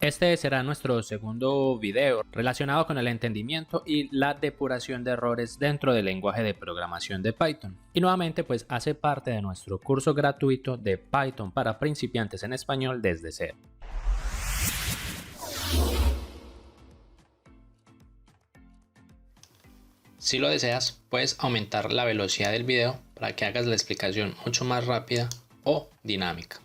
Este será nuestro segundo video relacionado con el entendimiento y la depuración de errores dentro del lenguaje de programación de Python. Y nuevamente pues hace parte de nuestro curso gratuito de Python para principiantes en español desde cero. Si lo deseas, puedes aumentar la velocidad del video para que hagas la explicación mucho más rápida o dinámica.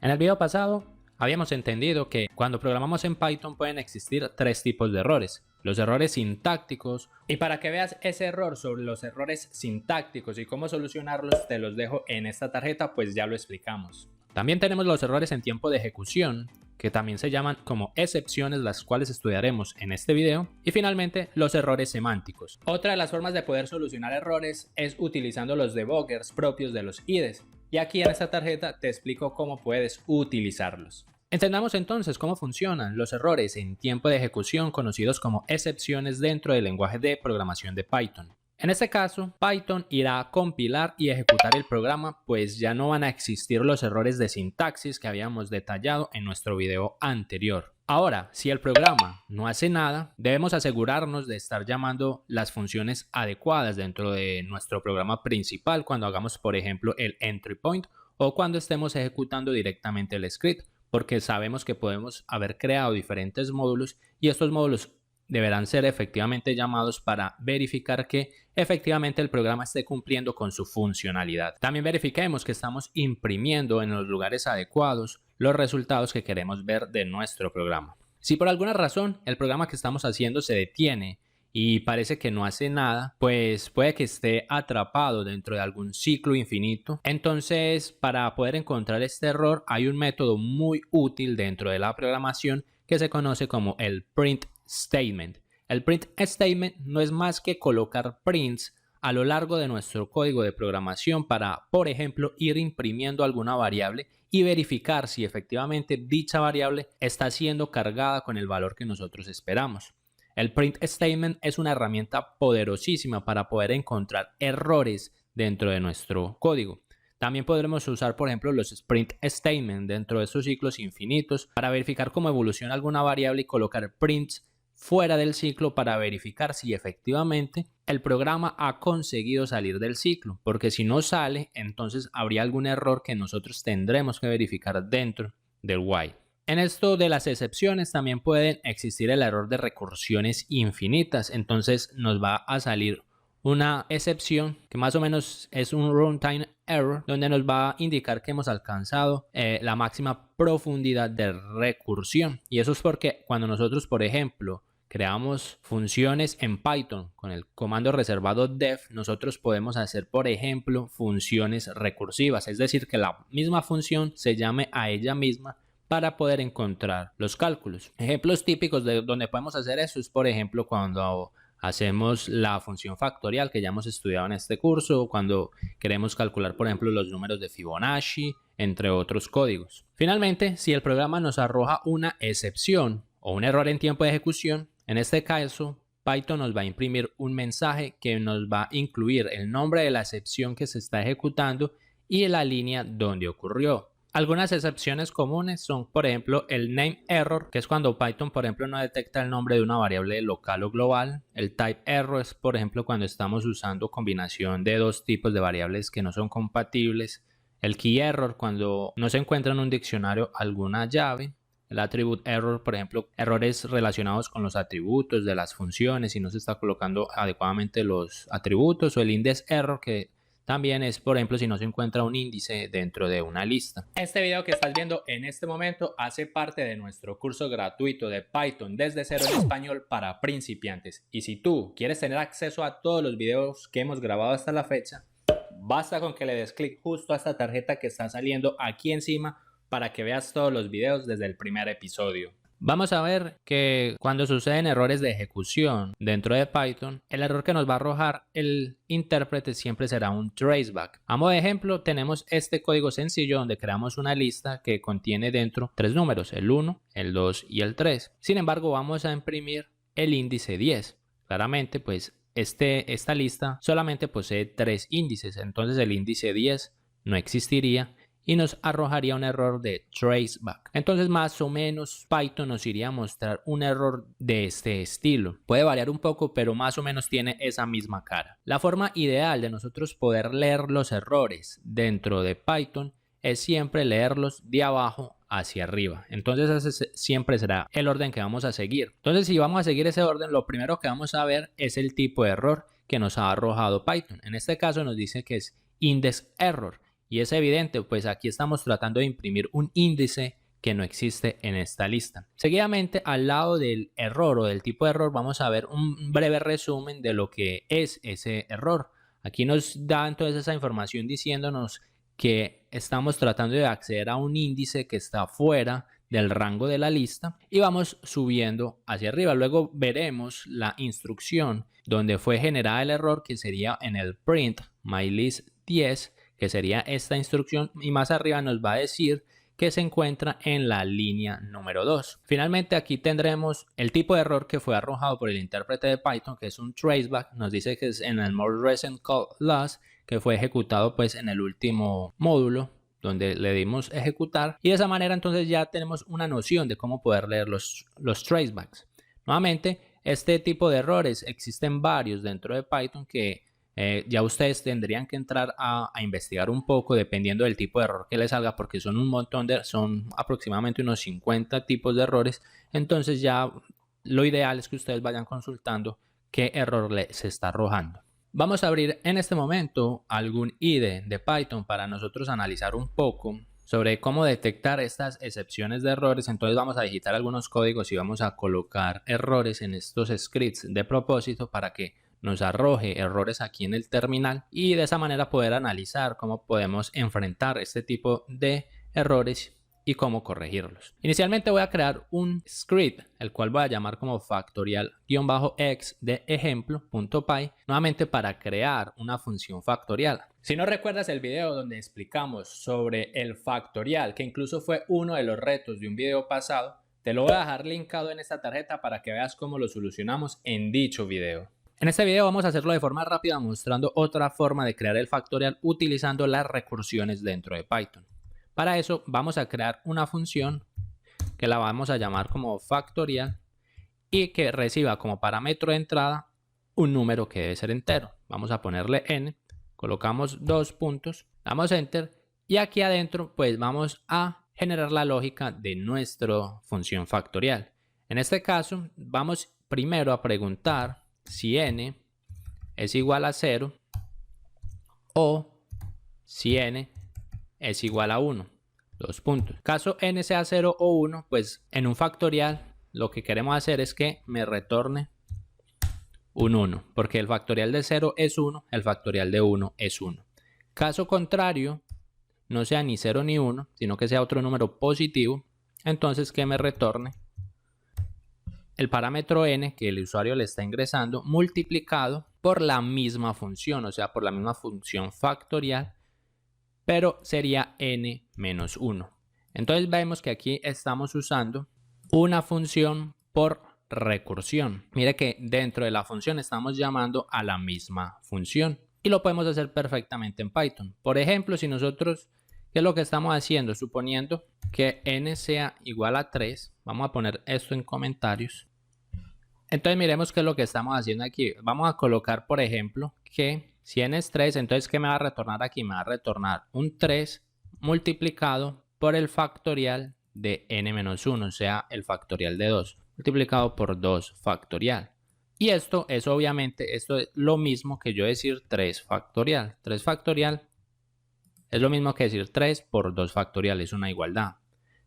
En el video pasado habíamos entendido que cuando programamos en Python pueden existir tres tipos de errores. Los errores sintácticos, y para que veas ese error sobre los errores sintácticos y cómo solucionarlos te los dejo en esta tarjeta, pues ya lo explicamos. También tenemos los errores en tiempo de ejecución, que también se llaman como excepciones, las cuales estudiaremos en este video. Y finalmente los errores semánticos. Otra de las formas de poder solucionar errores es utilizando los debuggers propios de los IDEs. Y aquí en esta tarjeta te explico cómo puedes utilizarlos. Entendamos entonces cómo funcionan los errores en tiempo de ejecución conocidos como excepciones dentro del lenguaje de programación de Python. En este caso, Python irá a compilar y ejecutar el programa, pues ya no van a existir los errores de sintaxis que habíamos detallado en nuestro video anterior. Ahora, si el programa no hace nada, debemos asegurarnos de estar llamando las funciones adecuadas dentro de nuestro programa principal cuando hagamos, por ejemplo, el entry point o cuando estemos ejecutando directamente el script, porque sabemos que podemos haber creado diferentes módulos y estos módulos deberán ser efectivamente llamados para verificar que efectivamente el programa esté cumpliendo con su funcionalidad. También verifiquemos que estamos imprimiendo en los lugares adecuados los resultados que queremos ver de nuestro programa. Si por alguna razón el programa que estamos haciendo se detiene y parece que no hace nada, pues puede que esté atrapado dentro de algún ciclo infinito. Entonces, para poder encontrar este error hay un método muy útil dentro de la programación que se conoce como el print statement. El print statement no es más que colocar prints a lo largo de nuestro código de programación para, por ejemplo, ir imprimiendo alguna variable y verificar si efectivamente dicha variable está siendo cargada con el valor que nosotros esperamos. El print statement es una herramienta poderosísima para poder encontrar errores dentro de nuestro código. También podremos usar, por ejemplo, los sprint statement dentro de estos ciclos infinitos para verificar cómo evoluciona alguna variable y colocar prints fuera del ciclo para verificar si efectivamente el programa ha conseguido salir del ciclo, porque si no sale, entonces habría algún error que nosotros tendremos que verificar dentro del while. En esto de las excepciones también pueden existir el error de recursiones infinitas, entonces nos va a salir una excepción que más o menos es un runtime error, donde nos va a indicar que hemos alcanzado la máxima profundidad de recursión. Y eso es porque cuando nosotros, por ejemplo, creamos funciones en Python con el comando reservado def, nosotros podemos hacer, por ejemplo, funciones recursivas, es decir, que la misma función se llame a ella misma para poder encontrar los cálculos. Ejemplos típicos de donde podemos hacer eso es, por ejemplo, cuando hacemos la función factorial que ya hemos estudiado en este curso, cuando queremos calcular, por ejemplo, los números de Fibonacci, entre otros códigos. Finalmente, si el programa nos arroja una excepción o un error en tiempo de ejecución, en este caso, Python nos va a imprimir un mensaje que nos va a incluir el nombre de la excepción que se está ejecutando y la línea donde ocurrió. Algunas excepciones comunes son, por ejemplo, el name error, que es cuando Python, por ejemplo, no detecta el nombre de una variable local o global. El type error es, por ejemplo, cuando estamos usando combinación de dos tipos de variables que no son compatibles. El key error, cuando no se encuentra en un diccionario alguna llave. El attribute error, por ejemplo, errores relacionados con los atributos de las funciones y no se está colocando adecuadamente los atributos. O el index error, que también es, por ejemplo, si no se encuentra un índice dentro de una lista. Este video que estás viendo en este momento hace parte de nuestro curso gratuito de Python desde cero en español para principiantes. Y si tú quieres tener acceso a todos los videos que hemos grabado hasta la fecha, basta con que le des clic justo a esta tarjeta que está saliendo aquí encima para que veas todos los videos desde el primer episodio. Vamos a ver que cuando suceden errores de ejecución dentro de Python, el error que nos va a arrojar el intérprete siempre será un traceback. A modo de ejemplo, tenemos este código sencillo donde creamos una lista que contiene dentro tres números, el 1, el 2 y el 3. Sin embargo, vamos a imprimir el índice 10. Claramente, pues esta lista solamente posee tres índices, entonces el índice 10 no existiría y nos arrojaría un error de traceback. Entonces más o menos Python nos iría a mostrar un error de este estilo. Puede variar un poco, pero más o menos tiene esa misma cara. La forma ideal de nosotros poder leer los errores dentro de Python es siempre leerlos de abajo hacia arriba. Entonces ese siempre será el orden que vamos a seguir. Entonces si vamos a seguir ese orden, lo primero que vamos a ver es el tipo de error que nos ha arrojado Python. En este caso nos dice que es index error. Y es evidente, pues aquí estamos tratando de imprimir un índice que no existe en esta lista. Seguidamente, al lado del error o del tipo de error, vamos a ver un breve resumen de lo que es ese error. Aquí nos da entonces esa información diciéndonos que estamos tratando de acceder a un índice que está fuera del rango de la lista y vamos subiendo hacia arriba. Luego veremos la instrucción donde fue generada el error, que sería en el print mylist10, que sería esta instrucción, y más arriba nos va a decir que se encuentra en la línea número 2. Finalmente aquí tendremos el tipo de error que fue arrojado por el intérprete de Python, que es un traceback. Nos dice que es en el more recent call loss, que fue ejecutado pues en el último módulo donde le dimos ejecutar, y de esa manera entonces ya tenemos una noción de cómo poder leer los tracebacks. Nuevamente, este tipo de errores existen varios dentro de Python que ya ustedes tendrían que entrar a investigar un poco dependiendo del tipo de error que les salga, porque son un montón son aproximadamente unos 50 tipos de errores. Entonces ya lo ideal es que ustedes vayan consultando qué error se está arrojando. Vamos a abrir en este momento algún IDE de Python para nosotros analizar un poco sobre cómo detectar estas excepciones de errores. Entonces vamos a digitar algunos códigos y vamos a colocar errores en estos scripts de propósito para que nos arroje errores aquí en el terminal y de esa manera poder analizar cómo podemos enfrentar este tipo de errores y cómo corregirlos. Inicialmente voy a crear un script, el cual voy a llamar como factorial-x de ejemplo.py, nuevamente para crear una función factorial. Si no recuerdas el video donde explicamos sobre el factorial, que incluso fue uno de los retos de un video pasado, te lo voy a dejar linkado en esta tarjeta para que veas cómo lo solucionamos en dicho video. En este video vamos a hacerlo de forma rápida mostrando otra forma de crear el factorial utilizando las recursiones dentro de Python. Para eso vamos a crear una función que la vamos a llamar como factorial y que reciba como parámetro de entrada un número que debe ser entero. Vamos a ponerle n, colocamos 2 puntos, damos enter y aquí adentro pues vamos a generar la lógica de nuestra función factorial. En este caso vamos primero a preguntar si n es igual a 0 o si n es igual a 1. 2 puntos. Caso n sea 0 o 1, pues en un factorial lo que queremos hacer es que me retorne un 1, porque el factorial de 0 es 1, el factorial de 1 es 1. Caso contrario, no sea ni 0 ni 1, sino que sea otro número positivo, entonces que me retorne el parámetro n que el usuario le está ingresando multiplicado por la misma función, o sea, por la misma función factorial, pero sería n menos 1. Entonces vemos que aquí estamos usando una función por recursión. Mire que dentro de la función estamos llamando a la misma función y lo podemos hacer perfectamente en Python. Por ejemplo, si nosotros, ¿qué es lo que estamos haciendo? Suponiendo que n sea igual a 3, vamos a poner esto en comentarios. Entonces miremos qué es lo que estamos haciendo aquí. Vamos a colocar, por ejemplo, que si n es 3, entonces ¿qué me va a retornar aquí? Me va a retornar un 3 multiplicado por el factorial de n-1, o sea, el factorial de 2, multiplicado por 2 factorial. Y esto es obviamente, esto es lo mismo que yo decir 3 factorial. 3 factorial es lo mismo que decir 3 por 2 factorial, es una igualdad.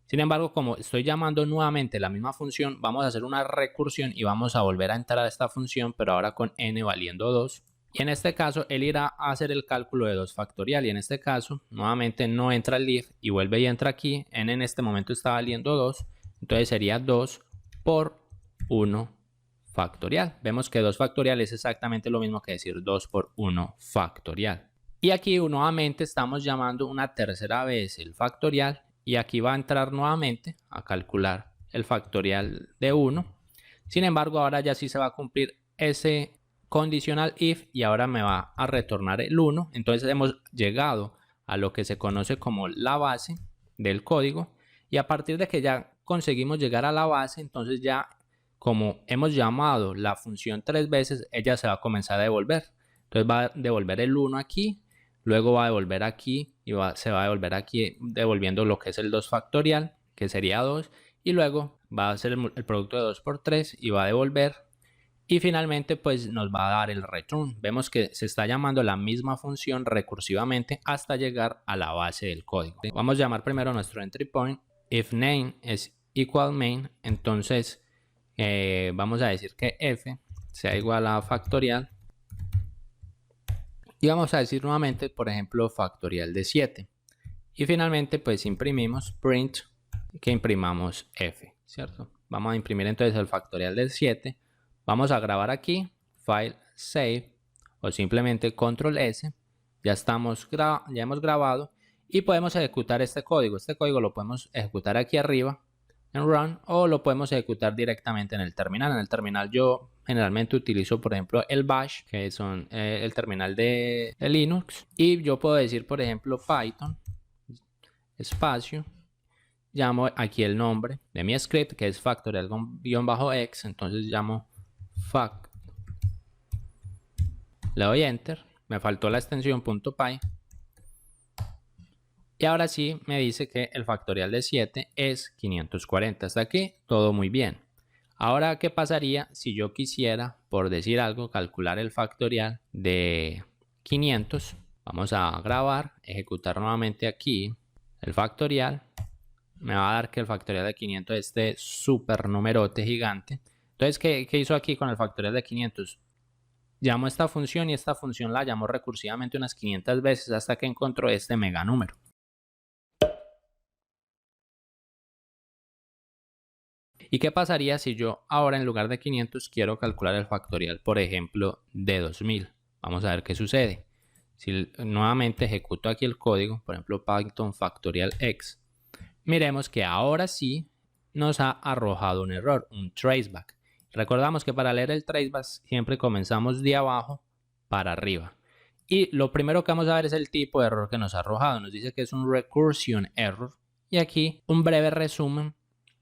Sin embargo, como estoy llamando nuevamente la misma función, vamos a hacer una recursión y vamos a volver a entrar a esta función, pero ahora con n valiendo 2. Y en este caso, él irá a hacer el cálculo de 2 factorial. Y en este caso, nuevamente no entra el if y vuelve y entra aquí. N en este momento está valiendo 2. Entonces sería 2 por 1 factorial. Vemos que 2 factorial es exactamente lo mismo que decir 2 por 1 factorial. Y aquí nuevamente estamos llamando una tercera vez el factorial. Y aquí va a entrar nuevamente a calcular el factorial de 1. Sin embargo, ahora ya sí se va a cumplir ese condicional if y ahora me va a retornar el 1. Entonces hemos llegado a lo que se conoce como la base del código, y a partir de que ya conseguimos llegar a la base, entonces ya como hemos llamado la función 3 veces, ella se va a comenzar a devolver. Entonces va a devolver el 1 aquí, luego va a devolver aquí y se va a devolver aquí devolviendo lo que es el 2 factorial, que sería 2, y luego va a hacer el producto de 2 por 3 y va a devolver, y finalmente pues nos va a dar el return. Vemos que se está llamando la misma función recursivamente hasta llegar a la base del código. Vamos a llamar primero nuestro entry point. If name es equal main, entonces vamos a decir que f sea igual a factorial, y vamos a decir nuevamente, por ejemplo, factorial de 7, y finalmente pues imprimimos print que imprimamos f, ¿cierto? Vamos a imprimir entonces el factorial de 7, vamos a grabar aquí, file, save, o simplemente control S, ya hemos grabado, y podemos ejecutar este código. Este código lo podemos ejecutar aquí arriba en run, o lo podemos ejecutar directamente en el terminal. En el terminal yo generalmente utilizo, por ejemplo, el bash, que son el terminal de Linux, y yo puedo decir, por ejemplo, Python espacio, llamo aquí el nombre de mi script, que es factorial-x, entonces llamo fact, le doy enter, me faltó la extensión .py, y ahora sí me dice que el factorial de 7 es 540. Hasta aquí todo muy bien. Ahora, ¿qué pasaría si yo quisiera, por decir algo, calcular el factorial de 500? Vamos a grabar, ejecutar nuevamente aquí el factorial. Me va a dar que el factorial de 500 es este super numerote gigante. Entonces, ¿qué hizo aquí con el factorial de 500? Llamo esta función, y esta función la llamó recursivamente unas 500 veces hasta que encontró este mega número. ¿Y qué pasaría si yo ahora en lugar de 500 quiero calcular el factorial, por ejemplo, de 2000? Vamos a ver qué sucede. Si nuevamente ejecuto aquí el código, por ejemplo, Python factorial x, miremos que ahora sí nos ha arrojado un error, un traceback. Recordamos que para leer el traceback siempre comenzamos de abajo para arriba. Y lo primero que vamos a ver es el tipo de error que nos ha arrojado. Nos dice que es un recursion error. Y aquí un breve resumen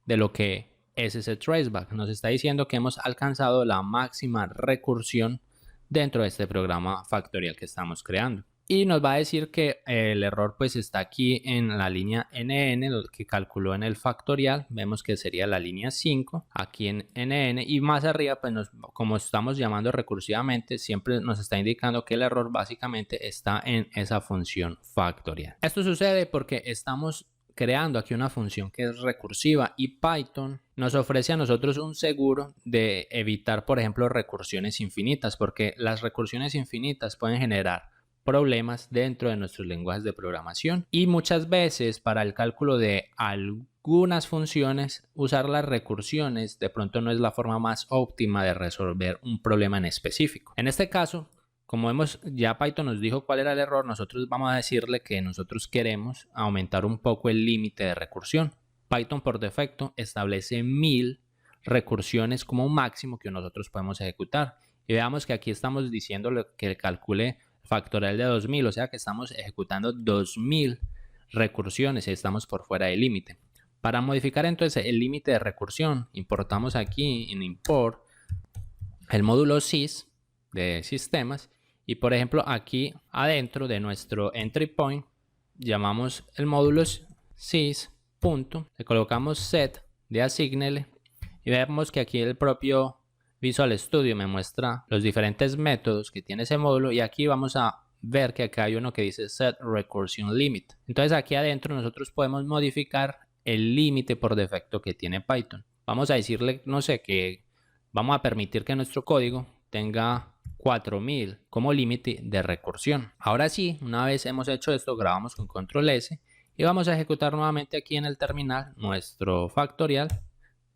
de lo que es ese traceback. Nos está diciendo que hemos alcanzado la máxima recursión dentro de este programa factorial que estamos creando. Y nos va a decir que el error pues está aquí en la línea NN, lo que calculó en el factorial. Vemos que sería la línea 5, aquí en NN, y más arriba pues como estamos llamando recursivamente, siempre nos está indicando que el error básicamente está en esa función factorial. Esto sucede porque estamos creando aquí una función que es recursiva, y Python nos ofrece a nosotros un seguro de evitar, por ejemplo, recursiones infinitas, porque las recursiones infinitas pueden generar problemas dentro de nuestros lenguajes de programación, y muchas veces para el cálculo de algunas funciones usar las recursiones de pronto no es la forma más óptima de resolver un problema en específico. En este caso, como ya Python nos dijo cuál era el error, nosotros vamos a decirle que nosotros queremos aumentar un poco el límite de recursión. Python por defecto establece 1000 recursiones como un máximo que nosotros podemos ejecutar. Y veamos que aquí estamos diciéndole que calcule factorial de 2000, o sea que estamos ejecutando 2000 recursiones y estamos por fuera del límite. Para modificar entonces el límite de recursión, importamos aquí en import el módulo sys de sistemas. Y por ejemplo aquí adentro de nuestro entry point llamamos el módulo sys punto, le colocamos set de asignele, y vemos que aquí el propio Visual Studio me muestra los diferentes métodos que tiene ese módulo, y aquí vamos a ver que acá hay uno que dice set recursion limit. Entonces aquí adentro nosotros podemos modificar el límite por defecto que tiene Python. Vamos a decirle, no sé, que vamos a permitir que nuestro código tenga 4000 como límite de recursión. Ahora sí, una vez hemos hecho esto, grabamos con control S y vamos a ejecutar nuevamente aquí en el terminal nuestro factorial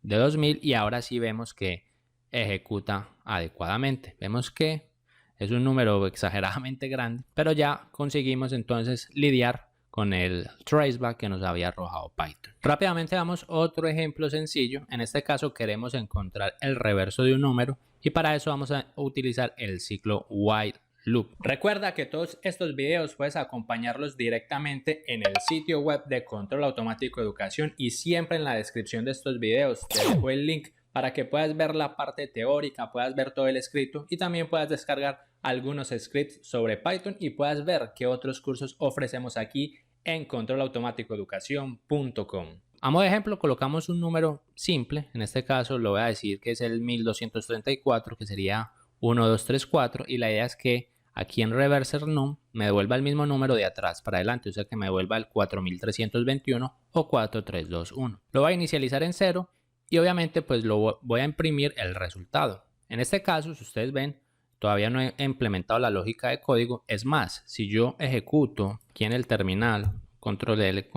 de 2000, y ahora sí vemos que ejecuta adecuadamente. Vemos que es un número exageradamente grande, pero ya conseguimos entonces lidiar con el traceback que nos había arrojado Python. Rápidamente damos otro ejemplo sencillo. En este caso queremos encontrar el reverso de un número, y para eso vamos a utilizar el ciclo while loop. Recuerda que todos estos videos puedes acompañarlos directamente en el sitio web de Control Automático Educación, y siempre en la descripción de estos videos te dejo el link para que puedas ver la parte teórica, puedas ver todo el escrito y también puedas descargar algunos scripts sobre Python y puedas ver qué otros cursos ofrecemos aquí en controlautomaticoeducacion.com. A modo de ejemplo, colocamos un número simple. En este caso lo voy a decir que es el 1234, que sería 1, 2, 3, 4, y la idea es que aquí en reverser num me devuelva el mismo número de atrás para adelante, o sea que me devuelva el 4321 o 4321. Lo voy a inicializar en 0 y obviamente pues lo voy a imprimir el resultado. En este caso, si ustedes ven, todavía no he implementado la lógica de código. Es más, si yo ejecuto aquí en el terminal, control L,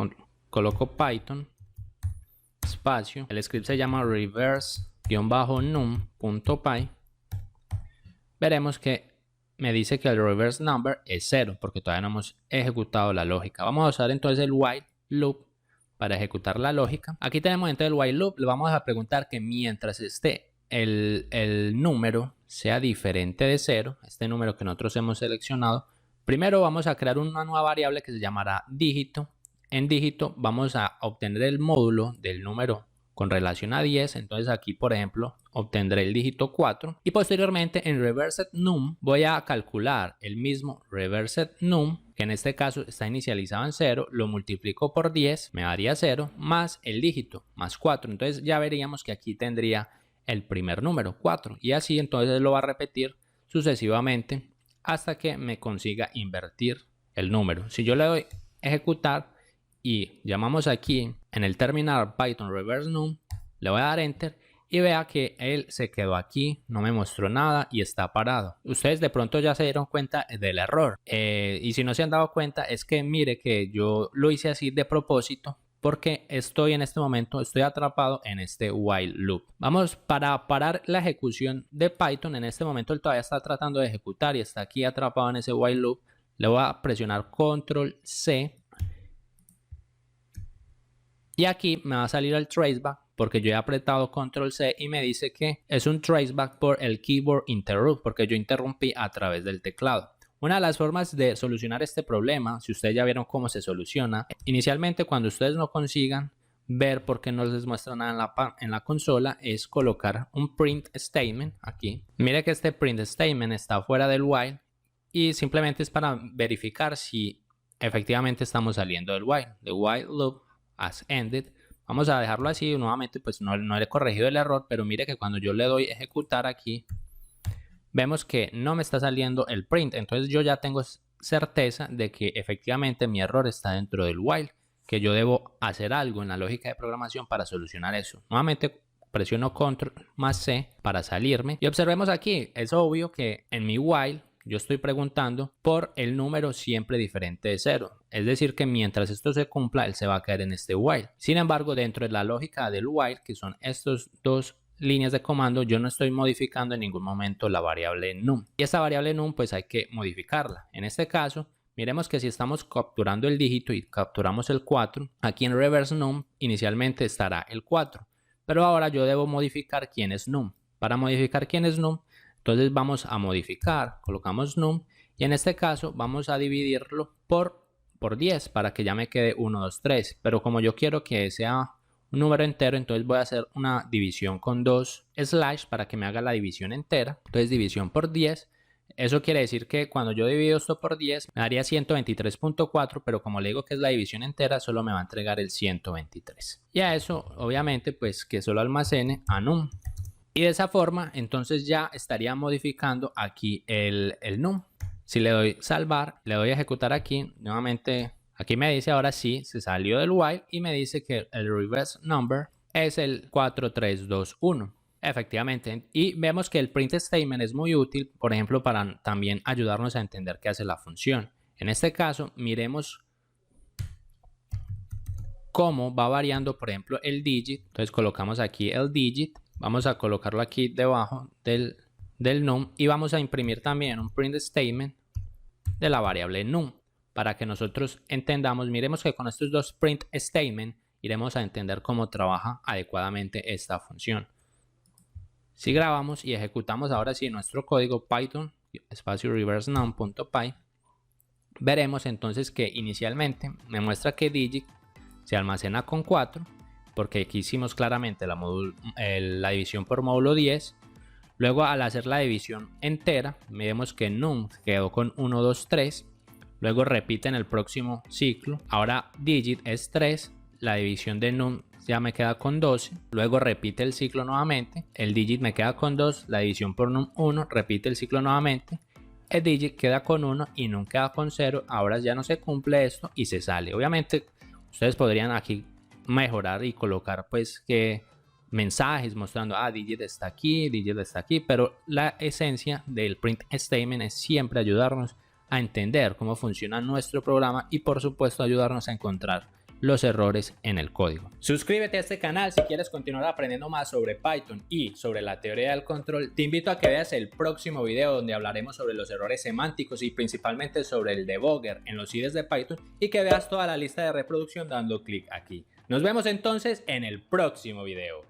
coloco Python, espacio, el script se llama reverse-num.py, veremos que me dice que el reverse number es 0 porque todavía no hemos ejecutado la lógica. Vamos a usar entonces el while loop para ejecutar la lógica. Aquí tenemos entonces el while loop. Le vamos a preguntar que mientras esté el número sea diferente de 0, este número que nosotros hemos seleccionado, primero vamos a crear una nueva variable que se llamará dígito. En dígito vamos a obtener el módulo del número con relación a 10, entonces aquí por ejemplo obtendré el dígito 4 y posteriormente en reversed num voy a calcular el mismo reversed num, que en este caso está inicializado en 0, lo multiplico por 10, me daría 0, más el dígito, más 4, entonces ya veríamos que aquí tendría el primer número, 4, y así entonces lo va a repetir sucesivamente hasta que me consiga invertir el número. Si yo le doy ejecutar y llamamos aquí en el terminal Python reverse num, le voy a dar enter y vea que él se quedó aquí, no me mostró nada y está parado. Ustedes de pronto ya se dieron cuenta del error, y si no se han dado cuenta es que mire que yo lo hice así de propósito porque estoy en este momento, estoy atrapado en este while loop. Vamos, para parar la ejecución de Python, en este momento él todavía está tratando de ejecutar y está aquí atrapado en ese while loop. Le voy a presionar control C y aquí me va a salir el traceback porque yo he apretado control C y me dice que es un traceback por el keyboard interrupt, porque yo interrumpí a través del teclado. Una de las formas de solucionar este problema, si ustedes ya vieron cómo se soluciona, inicialmente cuando ustedes no consigan ver por qué no les muestra nada en la consola, es colocar un print statement aquí. Mire que este print statement está fuera del while y simplemente es para verificar si efectivamente estamos saliendo del while. The while loop has ended. Vamos a dejarlo así. Nuevamente pues no he corregido el error, pero mire que cuando yo le doy ejecutar aquí, vemos que no me está saliendo el print. Entonces yo ya tengo certeza de que efectivamente mi error está dentro del while, que yo debo hacer algo en la lógica de programación para solucionar eso. Nuevamente presiono control más C para salirme y observemos aquí, es obvio que en mi while yo estoy preguntando por el número siempre diferente de 0. Es decir que mientras esto se cumpla, él se va a caer en este while. Sin embargo, dentro de la lógica del while, que son estos dos líneas de comando, yo no estoy modificando en ningún momento la variable num. Y esta variable num pues hay que modificarla. En este caso, miremos que si estamos capturando el dígito y capturamos el 4, aquí en reverse num inicialmente estará el 4. Pero ahora yo debo modificar quién es num. Para modificar quién es num, entonces vamos a modificar, colocamos num y en este caso vamos a dividirlo por 10 para que ya me quede 1, 2, 3. Pero como yo quiero que sea un número entero, entonces voy a hacer una división con 2 slash para que me haga la división entera. Entonces división por 10. Eso quiere decir que cuando yo divido esto por 10 me daría 123.4, pero como le digo que es la división entera, solo me va a entregar el 123. Y a eso obviamente pues que solo almacene a num. Y de esa forma entonces ya estaría modificando aquí el num. Si le doy salvar, le doy a ejecutar aquí, nuevamente aquí me dice ahora sí, se salió del while y me dice que el reverse number es el 4321. Efectivamente, y vemos que el print statement es muy útil, por ejemplo, para también ayudarnos a entender qué hace la función. En este caso, miremos cómo va variando, por ejemplo, el digit. Entonces colocamos aquí el digit. Vamos a colocarlo aquí debajo del num y vamos a imprimir también un print statement de la variable num para que nosotros entendamos. Miremos que con estos dos print statement iremos a entender cómo trabaja adecuadamente esta función. Si grabamos y ejecutamos ahora sí nuestro código Python espacio reverse num.py, veremos entonces que inicialmente me muestra que digit se almacena con 4, porque aquí hicimos claramente la división por módulo 10. Luego, al hacer la división entera, vemos que num quedó con 1, 2, 3. Luego repite en el próximo ciclo. Ahora digit es 3. La división de num ya me queda con 12. Luego repite el ciclo nuevamente. El digit me queda con 2. La división por num 1. Repite el ciclo nuevamente. El digit queda con 1 y num queda con 0. Ahora ya no se cumple esto y se sale. Obviamente, ustedes podrían aquí mejorar y colocar pues que mensajes mostrando digit está aquí, pero la esencia del print statement es siempre ayudarnos a entender cómo funciona nuestro programa y por supuesto ayudarnos a encontrar los errores en el código. Suscríbete a este canal si quieres continuar aprendiendo más sobre Python y sobre la teoría del control. Te invito a que veas el próximo video donde hablaremos sobre los errores semánticos y principalmente sobre el debugger en los IDEs de Python, y que veas toda la lista de reproducción dando clic aquí. Nos vemos entonces en el próximo video.